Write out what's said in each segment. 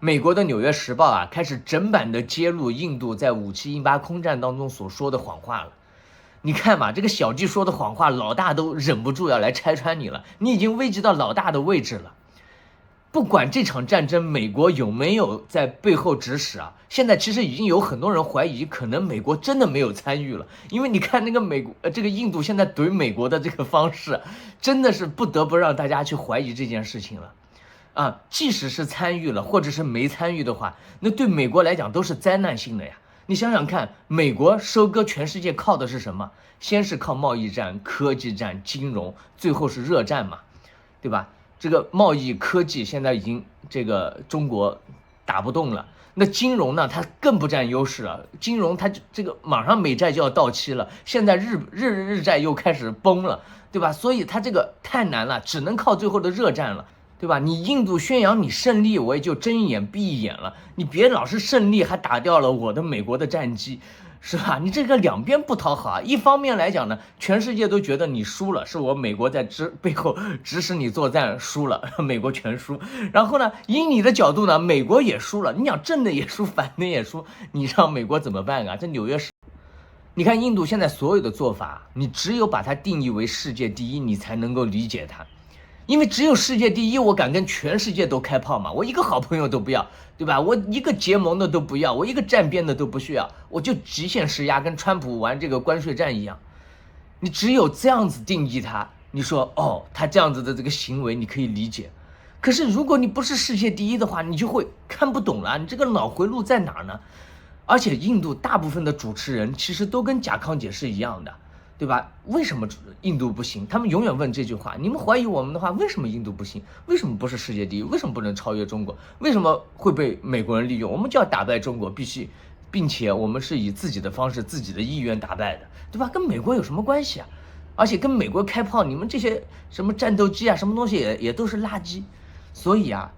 美国的《纽约时报》啊，开始整版的揭露印度在武器印巴空战当中所说的谎话了。你看嘛，这个小弟说的谎话，老大都忍不住要来拆穿你了，你已经危及到老大的位置了。不管这场战争美国有没有在背后指使啊，现在其实已经有很多人怀疑，可能美国真的没有参与了，因为你看那个这个印度现在怼美国的这个方式，真的是不得不让大家去怀疑这件事情了。啊，即使是参与了，或者是没参与的话，那对美国来讲都是灾难性的呀。你想想看，美国收割全世界靠的是什么？先是靠贸易战、科技战、金融，最后是热战嘛，对吧？这个贸易、科技现在已经这个中国打不动了。那金融呢，它更不占优势了。金融它这个马上美债就要到期了，现在日债又开始崩了，对吧？所以它这个太难了，只能靠最后的热战了。对吧？你印度宣扬你胜利，我也就睁一眼闭一眼了。你别老是胜利还打掉了我的美国的战机，是吧？你这个两边不讨好啊。一方面来讲呢，全世界都觉得你输了，是我美国在背后指使你作战输了，美国全输。然后呢，以你的角度呢，美国也输了。你想正的也输，反的也输，你让美国怎么办啊？这纽约时，你看印度现在所有的做法，你只有把它定义为世界第一，你才能够理解它。因为只有世界第一，我敢跟全世界都开炮嘛，我一个好朋友都不要，对吧？我一个结盟的都不要，我一个站边的都不需要，我就极限施压，跟川普玩这个关税战一样。你只有这样子定义他，你说哦，他这样子的这个行为你可以理解。可是如果你不是世界第一的话，你就会看不懂了，你这个脑回路在哪儿呢？而且印度大部分的主持人其实都跟贾康姐是一样的。对吧？为什么印度不行？他们永远问这句话。你们怀疑我们的话，为什么印度不行？为什么不是世界第一？为什么不能超越中国？为什么会被美国人利用？我们就要打败中国，必须，并且我们是以自己的方式、自己的意愿打败的，对吧？跟美国有什么关系啊？而且跟美国开炮，你们这些什么战斗机啊，什么东西也都是垃圾，所以啊，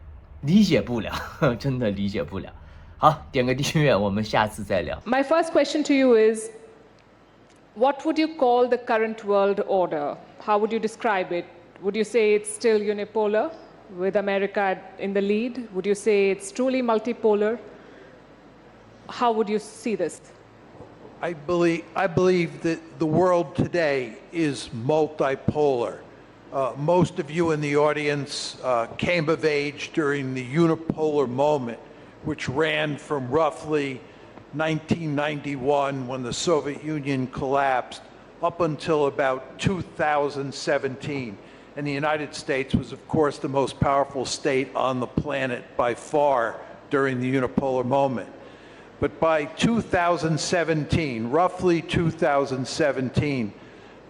理解不了，真的理解不了。好，点个订阅，我们下次再聊。My first question to you is, what would you call the current world order? How would you describe it? Would you say it's still unipolar, with America in the lead? Would you say it's truly multipolar? How would you see this? I believe that the world today is multipolar. Most of you in the audience came of age during the unipolar moment, which ran from roughly 1991, when the Soviet Union collapsed, up until about 2017. And the United States was, of course, the most powerful state on the planet by far during the unipolar moment. But by 2017, roughly 2017,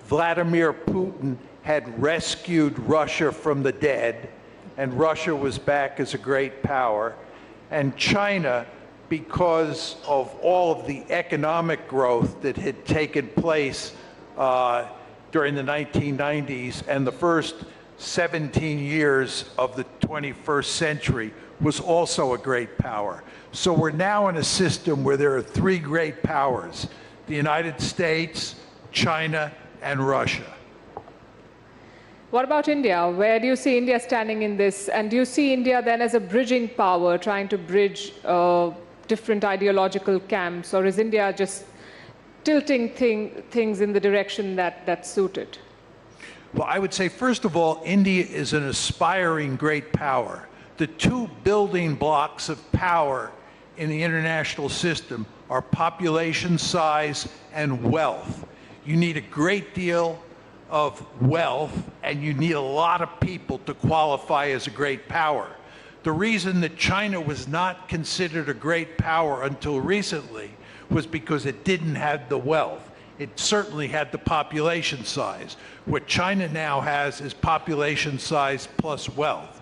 Vladimir Putin had rescued Russia from the dead, and Russia was back as a great power. And China, because of all of the economic growth that had taken place during the 1990s and the first 17 years of the 21st century, was also a great power. So we're now in a system where there are three great powers: the United States, China, and Russia. What about India? Where do you see India standing in this? And do you see India then as a bridging power, trying to bridge different ideological camps, or is India just tilting things in the direction that's suited? Well, I would say, first of all, India is an aspiring great power. The two building blocks of power in the international system are population size and wealth. You need a great deal of wealth, and you need a lot of people to qualify as a great power. The reason that China was not considered a great power until recently was because it didn't have the wealth. It certainly had the population size. What China now has is population size plus wealth.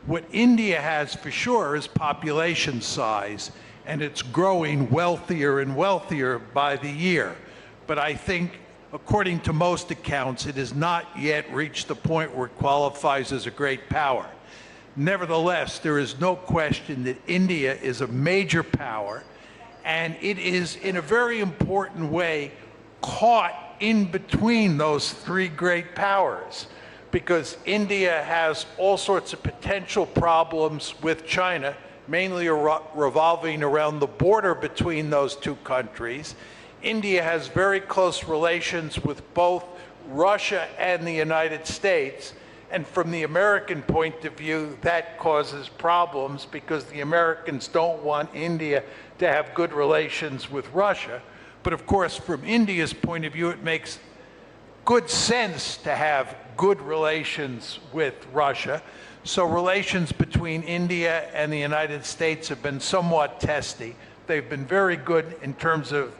What India has for sure is population size, and it's growing wealthier and wealthier by the year. But I think, according to most accounts, it has not yet reached the point where it qualifies as a great power. Nevertheless, there is no question that India is a major power, and it is, in a very important way, caught in between those three great powers, because India has all sorts of potential problems with China mainly revolving around the border between those two countries. India has very close relations with both Russia and the United States. And from the American point of view, that causes problems because the Americans don't want India to have good relations with Russia. But of course, from India's point of view, it makes good sense to have good relations with Russia. So relations between India and the United States have been somewhat testy. They've been very good in terms of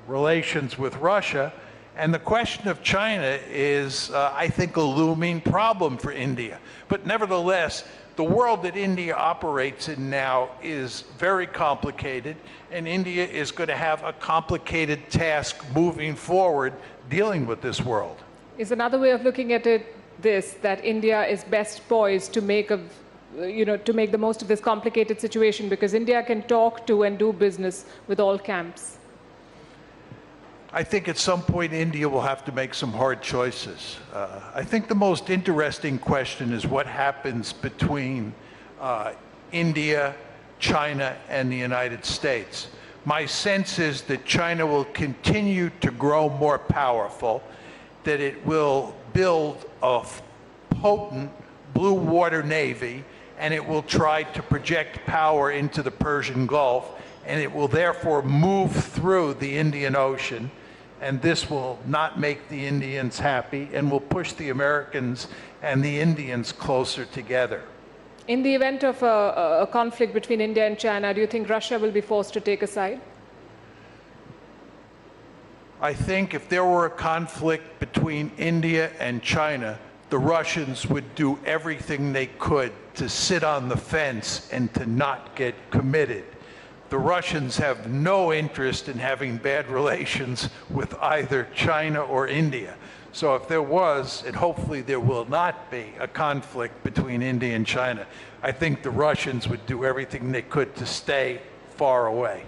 relations with Russia. And the question of China is, I think, a looming problem for India. But nevertheless, the world that India operates in now is very complicated, and India is going to have a complicated task moving forward dealing with this world. Is another way of looking at it this, that India is best poised to make to make the most of this complicated situation because India can talk to and do business with all camps? I think at some point India will have to make some hard choices. I think the most interesting question is what happens between India, China, and the United States. My sense is that China will continue to grow more powerful, that it will build a potent blue water navy, and it will try to project power into the Persian Gulf, and it will therefore move through the Indian Ocean. And this will not make the Indians happy and will push the Americans and the Indians closer together. In the event of a conflict between India and China, do you think Russia will be forced to take a side? I think if there were a conflict between India and China, the Russians would do everything they could to sit on the fence and to not get committed. The Russians have no interest in having bad relations with either China or India. So if there was, and hopefully there will not be, a conflict between India and China, I think the Russians would do everything they could to stay far away.